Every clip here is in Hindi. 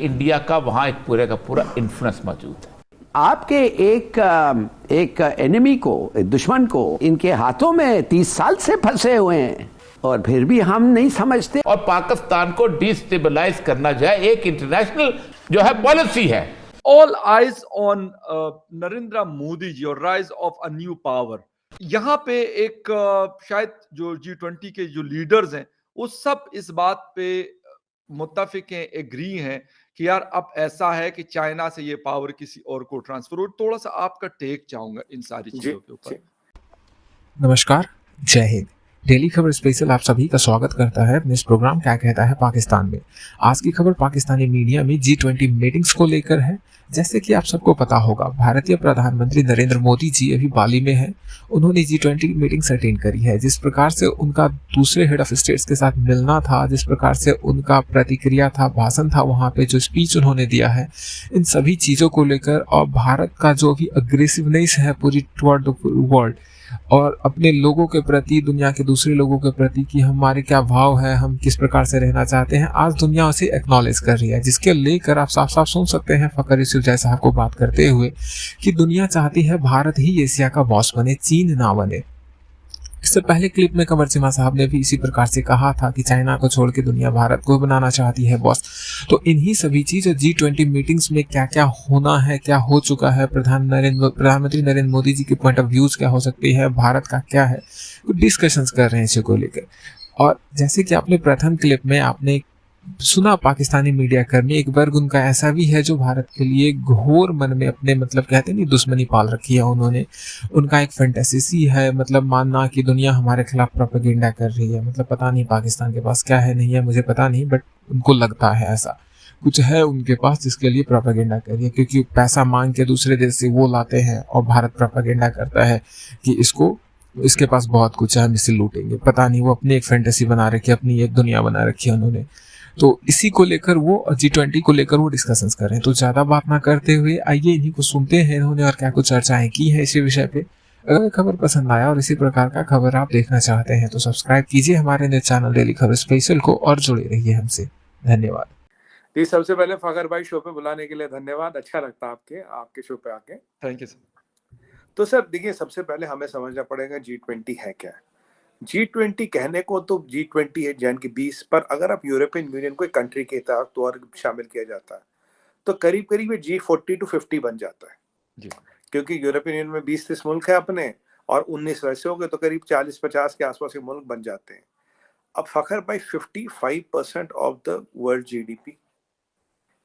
इंडिया का वहां एक पूरे का पूरा इन्फ्लुएंस मौजूद है। आपके एक एनिमी को, एक दुश्मन को इनके हाथों में 30 साल से फंसे हुए हैं और फिर भी हम नहीं समझते। और पाकिस्तान को डिस्टेबलाइज करना जाए, एक इंटरनेशनल जो है पॉलिसी है। All eyes on Narendra Modi ji और rise of a new power. यहाँ पे एक शायद जो G20 के जो लीडर्स हैं वो सब इस बात पे मुत्तफिक हैं, एग्री हैं कि यार अब ऐसा है कि चाइना से ये पावर किसी और को ट्रांसफर हो। थोड़ा सा आपका टेक चाहूंगा इन सारी चीजों के ऊपर। नमस्कार, जय हिंद। डेली खबर स्पेशल आप सभी का स्वागत करता है अपने इस प्रोग्राम क्या कहता है पाकिस्तान में। आज की खबर पाकिस्तानी मीडिया में G20 मीटिंग्स को लेकर है। जैसे कि आप सबको पता होगा, भारतीय प्रधानमंत्री नरेंद्र मोदी जी अभी बाली में हैं। उन्होंने G20 मीटिंग्स अटेंड करी है। जिस प्रकार से उनका दूसरे हेड ऑफ स्टेट्स के साथ मिलना था, जिस प्रकार से उनका प्रतिक्रिया था, भाषण था, वहाँ पे जो स्पीच उन्होंने दिया है, इन सभी चीज़ों को लेकर और भारत का जो भी अग्रेसिवनेस है पूरी टुवर्ड द वर्ल्ड और अपने लोगों के प्रति, दुनिया के दूसरे लोगों के प्रति कि हमारे क्या भाव है, हम किस प्रकार से रहना चाहते हैं, आज दुनिया उसे एक्नॉलेज कर रही है। जिसके लेकर आप साफ साफ सुन सकते हैं फखर यूसुफजई साहब को बात करते हुए कि दुनिया चाहती है भारत ही एशिया का बॉस बने, चीन ना बने। इससे पहले क्लिप में कमर चिमा साहब ने भी इसी प्रकार से कहा था कि चाइना को छोड़ के दुनिया भारत को बनाना चाहती है बॉस। तो इन्हीं सभी चीज़ G20 मीटिंग्स में क्या क्या होना है, क्या हो चुका है, प्रधानमंत्री नरेंद्र मोदी जी के पॉइंट ऑफ व्यूज क्या हो सकती है, भारत का क्या है, कुछ डिस्कशंस कर रहे हैं इसी को लेकर। और जैसे कि आपने प्रथम क्लिप में आपने सुना, पाकिस्तानी मीडिया कर्मी एक वर्ग उनका ऐसा भी है जो भारत के लिए घोर मन में अपने कहते नहीं दुश्मनी पाल रखी है उन्होंने। उनका एक फैंटेसी है, मानना कि दुनिया हमारे खिलाफ प्रोपेगेंडा कर रही है। पता नहीं पाकिस्तान के पास क्या है, नहीं है मुझे पता नहीं, बट उनको लगता है ऐसा कुछ है उनके पास जिसके लिए प्रोपेगेंडा कर रही है, क्योंकि पैसा मांग के दूसरे देश से वो लाते हैं और भारत प्रोपेगेंडा करता है कि इसके पास बहुत कुछ है, हम इसे लूटेंगे। पता नहीं वो अपनी एक फैंटेसी बना रखी है, अपनी एक दुनिया बना रखी है उन्होंने। तो इसी को लेकर वो G20 को लेकर वो डिस्कशंस कर रहे हैं। तो ज़्यादा बात ना करते हुए आइए इन्हीं को सुनते हैं इन्होंने और क्या कुछ चर्चाएं की है इसी विषय पे। अगर खबर पसंद आया और इसी प्रकार का खबर आप देखना चाहते हैं तो सब्सक्राइब कीजिए हमारे नए चैनल डेली खबर स्पेशल को और जुड़े रहिए हमसे। धन्यवाद जी। सबसे पहले फखर भाई शो पे बुलाने के लिए धन्यवाद। अच्छा लगता आपके शो पे आके। Thank you sir. तो सर देखिए, सबसे पहले हमें समझना पड़ेगा G20 है क्या। G20 कहने को तो G20 है जैन की 20, पर अगर आप यूरोपियन यूनियन को एक कंट्री के तौर शामिल किया जाता है तो करीब करीब G40 to 50 बन जाता है जी। क्योंकि यूरोपियन यूनियन में 20-30 मुल्क है अपने और 19 वैसे हो गए, तो करीब 40-50 के आसपास के मुल्क बन जाते हैं। अब फखर भाई 55% of the world GDP,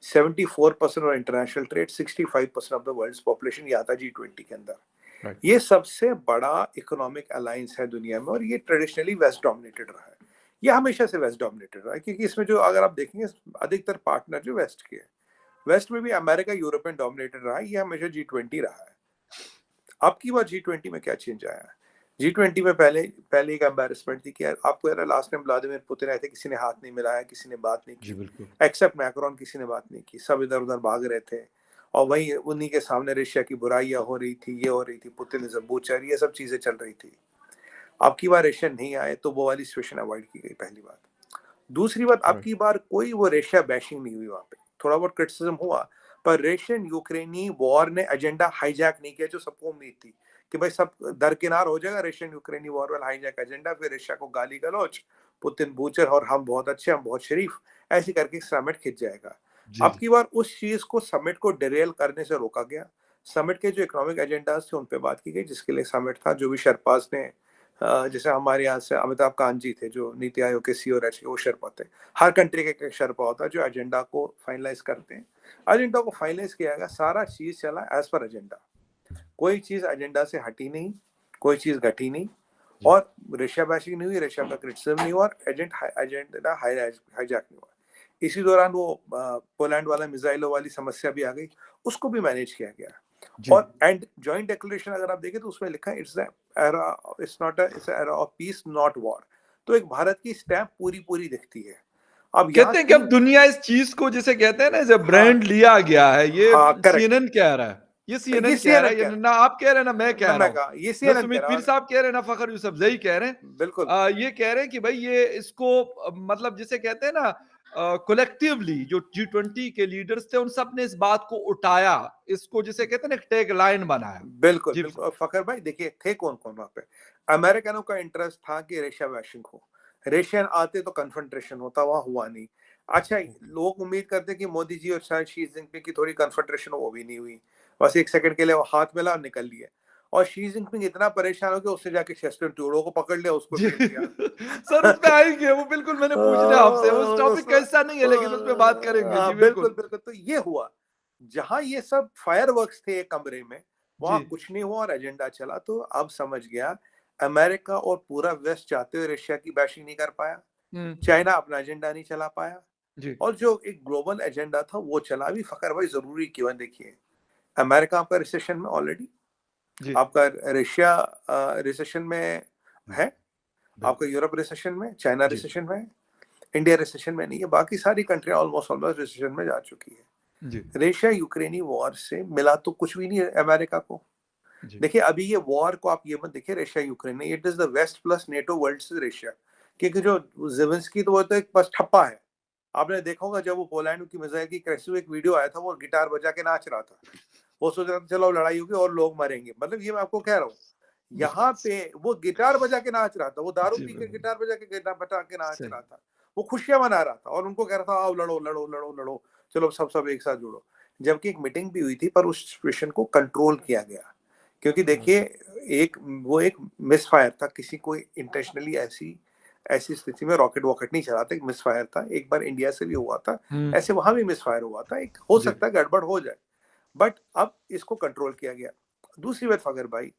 74% of international trade, 65% of the world population ये आता है G20 के अंदर। ये सबसे बड़ा इकोनॉमिक अलायंस है दुनिया में और ये ट्रेडिशनली वेस्ट डोमिनेटेड रहा है। ये हमेशा से वेस्ट डोमिनेटेड रहा है क्योंकि इसमें जो अगर आप देखेंगे अधिकतर पार्टनर जो वेस्ट के हैं, वेस्ट में भी अमेरिका यूरोपियन डोमिनेटेड रहा है, ये हमेशा G20 रहा है। अब की बार G20 में क्या चेंज आया है? G20 में पहले एक एम्बैरेसमेंट थी कि आपको यार लास्ट टाइम व्लादिमीर पुतिन आए थे, किसी ने हाथ नहीं मिलाया, किसी ने बात नहीं की, एक्सेप्ट मैक्रोन, किसी ने बात नहीं की, सब इधर उधर भाग रहे थे और वही उन्हीं के सामने रशिया की बुराइयां हो रही थी, ये हो रही थी, पुतिन इज अ बूचर, ये सब चीजें चल रही थी। अब की बार रशिया नहीं आए तो वो वाली सिचुएशन अवॉइड की गई, पहली बात। दूसरी बात, अब की बार कोई वो रशिया बैशिंग नहीं हुई, वहां पे थोड़ा बहुत क्रिटिसिज्म हुआ पर रशियन यूक्रेनी वॉर ने एजेंडा हाईजैक नहीं किया, जो सबको उम्मीद थी कि भाई सब दरकिनार हो जाएगा, रशियन यूक्रेनी वॉर वाला हाईजैक एजेंडा, फिर रशिया को गाली गलौज, पुतिन बूचर और हम बहुत अच्छे, हम बहुत शरीफ, ऐसे करके समिट खिंच जाएगा। अब की बार उस चीज को, समिट को डिरेल करने से रोका गया। समिट के जो इकोनॉमिक एजेंडाज थे उन पे बात की गई, जिसके लिए समिट था, जो भी शर्पाज ने, जैसे हमारे यहाँ से अमिताभ कांत जी थे जो नीति आयोग के CEO रह चुके, वो शर्पा थे। हर कंट्री के एक शर्पा होता है जो एजेंडा को फाइनलाइज करते हैं। एजेंडा को फाइनलाइज किया गया, सारा चीज चला एज पर एजेंडा, कोई चीज एजेंडा से हटी नहीं, कोई चीज घटी नहीं और रशिया बैशिंग नहीं हुई, रशिया का क्रिटिसिज्म नहीं हुआ और एजेंडा हाईजैक नहीं हुआ। इसी दौरान वो पोलैंड वाला मिसाइलों वाली समस्या भी आ गई, उसको भी मैनेज किया गया। और एंड जॉइंट डिक्लेरेशन अगर आप देखें तो उसमें लिखा है it's era of peace not war. तो एक भारत की स्टैम्प पूरी दिखती है। अब कहते हैं कि अब दुनिया इस चीज को जिसे कहते हैं ना, जब ब्रांड लिया गया है, ये CNN कह रहा है, ये CNN कह रहा है, ना आप कह रहे हैं ना मैं कह रहा हूं, ये सुमित पीर साहब कह रहे हैं ना फखर यूसुफजई कह रहे हैं, बिल्कुल ये कह रहे हैं कि भाई ये इसको जिसे कहते हैं ना कलेक्टिवली जो G20 के लीडर्स थे उन सब ने इस बात को उठाया, इसको जिसे कहते हैं ना टैग लाइन बनाया। बिल्कुल जी बिल्कुल। और फखर भाई देखिए थे कौन कौन वहां पे। अमेरिकनों का इंटरेस्ट था कि रशिया वैशिंग हो, रशियन आते तो कन्फ्रंट्रेशन होता, वहां हुआ नहीं। अच्छा, लोग उम्मीद करते कि मोदी जी और शायद शी जिनपिंग की थोड़ी कन्फ्रंट्रेशन वो भी नहीं हुई, बस एक सेकंड के लिए वो हाथ मिला और निकल लिया। और शी जिनपिंग इतना परेशान हो गया उसने जाके जस्टिन ट्रूडो को पकड़ लिया, उसको जी भेज दिया। सर उस पे आएंगे, वो बिल्कुल मैंने पूछना है आपसे, उस टॉपिक का हिस्सा नहीं है लेकिन उस पे बात करेंगे। जी बिल्कुल बिल्कुल। बिल्कुल। तो ये हुआ, जहां ये सब फायरवर्क्स थे एक कमरे में, वहां जी कुछ नहीं हुआ और एजेंडा चला। तो अब समझ गया अमेरिका और पूरा वेस्ट चाहते हुए रशिया की बैशिंग नहीं कर पाया, चाइना अपना एजेंडा नहीं चला पाया, जी और जो एक ग्लोबल एजेंडा था वो चला भी। फकर भाई जरूरी क्यों है, देखिए अमेरिका आपका रिसेशन में ऑलरेडी, जी आपका रशिया रिसेशन में है, आपका यूरोप रिसेशन में, चाइना जी रिसेशन में, इंडिया रिसेशन में नहीं है, बाकी सारी कंट्रियां ऑलमोस्ट रिसेशन में जा चुकी है। जी रशिया यूक्रेनी वॉर से मिला तो कुछ भी नहीं है अमेरिका को। जी देखिए अभी ये वॉर को आप ये मत देखिए रशिया यूक्रेन में, it is the west plus NATO world से रशिया, क्योंकि जो जेलेंस्की तो वो तो एक बस ठप्पा है। आपने देखा होगा जब वो पोलैंड की मिसाइल की क्राइसिस, एक वीडियो आया था, वो गिटार बजा के नाच रहा था, वो सोच रहा था चलो लड़ाई होगी और लोग मरेंगे। मतलब ये मैं आपको कह रहा हूँ, यहाँ पे वो गिटार बजा के नाच रहा था, वो दारू जी पी के बिल्कुल गिटार बजा के नाच सही। रहा था, वो खुशियां मना रहा था और उनको कह रहा था आओ लड़ो लड़ो लड़ो लड़ो, चलो सब एक साथ जुड़ो। जबकि एक मीटिंग भी हुई थी पर उस सिचुएशन को कंट्रोल किया गया, क्योंकि देखिए एक मिसफायर था, किसी को इंटेंशनली ऐसी ऐसी स्थिति में रॉकेट वॉकेट नहीं चलाते, एक मिसफायर था। एक बार इंडिया से भी हुआ था ऐसे, वहां भी मिसफायर हुआ था, एक हो जी सकता है गड़बड़ हो जाए, बट अब इसको कंट्रोल किया गया। दूसरी बात फगर भाई,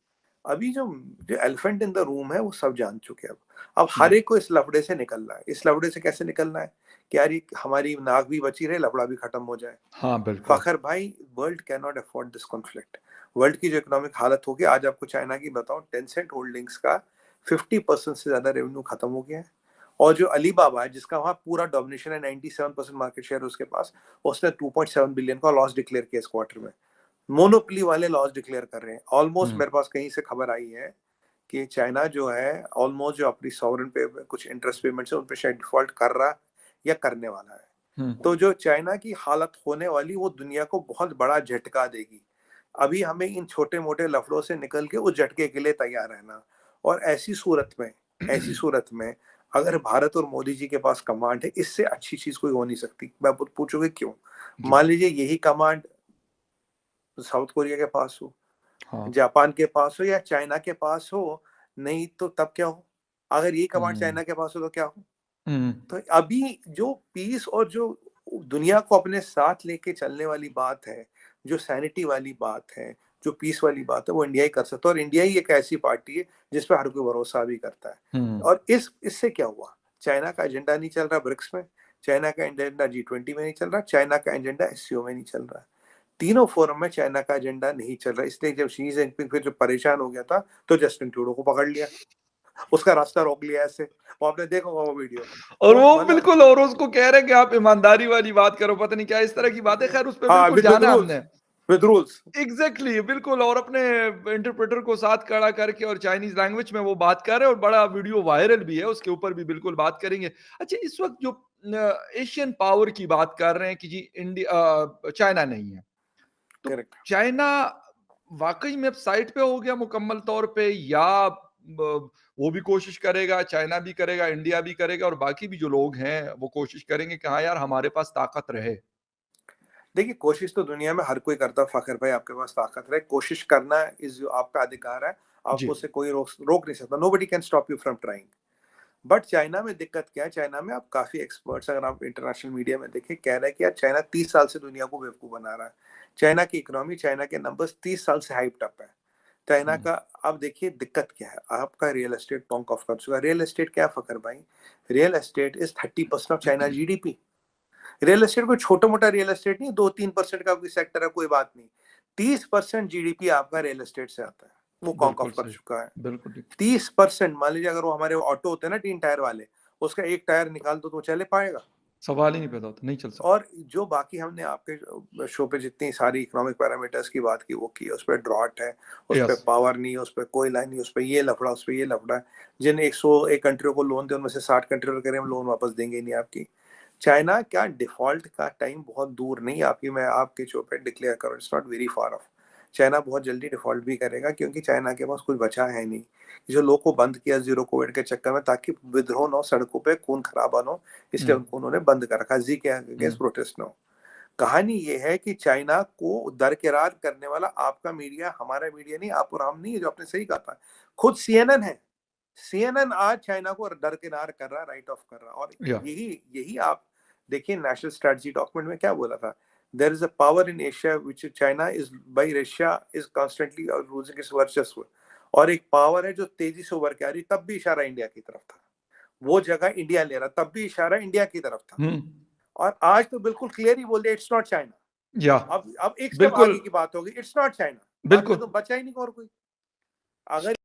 अभी जो जो एलिफेंट इन द रूम है वो सब जान चुके हैं। अब हर जी एक को इस लफड़े से निकलना है। इस लफड़े से कैसे निकलना है कि यार ये हमारी नाक भी बची रहे, लफड़ा भी खत्म हो जाए। हाँ बिल्कुल। फखर भाई, world can not afford this conflict. World की जो इकोनॉमिक हालत होगी, आज आपको चाइना की बताऊं, टेंसेंट होल्डिंग्स का 50% से ज्यादा रेवेन्यू खत्म हो गया है। और जो अलीबाबा है जिसका वहां पूरा डोमिनेशन है, 97% मार्केट शेयर उसके पास, उसने 2.7 बिलियन का लॉस डिक्लेयर किया इस क्वार्टर में। मोनोपोली वाले लॉस डिक्लेयर कर रहे हैं ऑलमोस्ट। मेरे पास कहीं से खबर आई है कि चाइना जो है ऑलमोस्ट जो अपनी सॉवरेन पे कुछ इंटरेस्ट पेमेंट्स है उन पे शायद डिफॉल्ट कर रहा या करने वाला है। तो जो चाइना की हालत होने वाली वो दुनिया को बहुत बड़ा झटका देगी। अभी हमें इन छोटे मोटे लफड़ों से निकल के उस झटके के लिए तैयार रहना। और ऐसी सूरत में अगर भारत और मोदी जी के पास कमांड है, इससे अच्छी चीज कोई हो नहीं सकती। मैं पूछोगे क्यों? मान लीजिए यही कमांड साउथ कोरिया के पास हो, हाँ जापान के पास हो या चाइना के पास हो, नहीं तो तब क्या हो? अगर ये कमांड चाइना के पास हो तो क्या हो? तो अभी जो पीस और जो दुनिया को अपने साथ लेके चलने वाली बात है, जो सैनिटी वाली बात है, जो पीस वाली बात है, वो इंडिया ही कर सकता है। और इंडिया ही एक ऐसी पार्टी है जिस पर हर कोई भरोसा भी करता है। और इससे क्या हुआ? चाइना का एजेंडा नहीं चल रहा ब्रिक्स में, चाइना का एजेंडा G20 में नहीं चल रहा, चाइना का एजेंडा SCO में नहीं चल रहा। तीनों फोरम में चाइना का एजेंडा नहीं चल रहा। इसलिए जब शी जिनपिंग फिर जो परेशान हो गया था तो जस्टिन ट्रूडो को पकड़ लिया, उसका रास्ता रोक लिया ऐसे। वो आपने देखा होगा वो वीडियो। और तो वो मतलब बिल्कुल, और उसको कह रहे हैं कि आप ईमानदारी वाली बात करो, पता नहीं क्या इस तरह की बातें। खैर उस पे हाँ, बिल्कुल जाना है हमने। With rules. एग्जैक्टली बिल्कुल, और अपने इंटरप्रेटर को साथ खड़ा करके और चाइनीज लैंग्वेज में वो बात कर रहे हैं और बड़ा वीडियो वायरल भी है, उसके ऊपर भी बिल्कुल बात करेंगे। अच्छा, इस वक्त जो एशियन पावर की बात कर रहे हैं कि जी इंडिया चाइना नहीं है, तो करेक्ट। चाइना वाकई में अब साइड पे हो गया मुकम्मल तौर पे, या वो भी कोशिश करेगा, चाइना भी करेगा, इंडिया भी करेगा और बाकी भी जो लोग हैं वो कोशिश करेंगे कि हाँ यार हमारे पास ताकत रहे? देखिए कोशिश तो दुनिया में हर कोई करता। फखर भाई आपके पास ताकत रहे, कोशिश करना इस जो आपका अधिकार है, आपको जी उससे कोई रोक नहीं सकता। Nobody can stop you from trying. But China में दिक्कत क्या है? चाइना में आप काफी एक्सपर्ट्स, अगर आप इंटरनेशनल मीडिया में देखें, कह रहे हैं कि यार चाइना 30 साल से दुनिया को बेवकूफ बना रहा है। चाइना की इकोनॉमी, चाइना के नंबर्स 30 साल से हाइप्ड अप है। चाइना का अब देखिए दिक्कत क्या है, आपका रियल एस्टेट टोंक ऑफ कर चुका है। रियल एस्टेट क्या है फखर भाई? Real estate is 30% of China GDP। Real estate कोई छोटा मोटा रियल एस्टेट नहीं, 2-3% का कोई सेक्टर है, कोई बात नहीं। 30% GDP आपका रियल एस्टेट से आता है, वो कॉन्क बिल्कुल ऑफ कर सही, चुका है। बिल्कुल ठीक। 30%। मान लीजिए अगर वो हमारे ऑटो होते हैं ना 3 टायर वाले, उसका एक टायर निकाल दो तो चले पाएगा? सवाल ही नहीं पैदा होता, नहीं चल सकता। और जो बाकी हमने आपके शो पे जितनी सारी इकोनॉमिक पैरामीटर्स की बात की वो की, उस पर ड्रॉट है, उस पर यस पावर नहीं है, उस पर कोयला नहीं, उस पर ये लफड़ा, उस पर ये लफड़ा है। जिन 101 कंट्रियों को लोन थे उनमें से 60 कंट्रियों कह रहे हम लोन वापस देंगे नहीं आपकी। चाइना क्या डिफॉल्ट का टाइम बहुत दूर नहीं, मैं आपके शो पे डिक्लेयर करूँ, it's not very far of. China बहुत जल्दी डिफॉल्ट भी करेगा, क्योंकि चाइना के पास कुछ बचा है नहीं। जो लोग को बंद किया जीरो कोविड के चक्कर में ताकि विद्रोह न हो, सड़कों पे खून खराबा न हो, इसलिए उन्होंने बंद कर रखा, जी के अगेंस्ट प्रोटेस्ट न हो। कहानी ये है कि चाइना को दरकिरार करने वाला आपका मीडिया, हमारा मीडिया नहीं, आप और हम नहीं है, जो आपने सही कहा था, खुद CNN है। CNN आज चाइना को दरकिनार कर रहा है, राइट ऑफ कर रहा है। और यही आप देखिए, नेशनल स्ट्रेटजी डॉक्यूमेंट में क्या बोला था, there is a power in Asia which China is by Russia is constantly losing its वर्चस्व, और एक पावर है जो तेजी से उभर के आ रही, तब भी इशारा इंडिया की तरफ था। वो जगह इंडिया ले रहा, तब भी इशारा इंडिया की तरफ था। और आज तो बिल्कुल क्लियर ही बोल दिया, इट्स नॉट चाइना। अब एक स्टेप आगे की बात होगी, इट्स नॉट चाइना, बिल्कुल तो बचा ही नहीं और कोई। अगर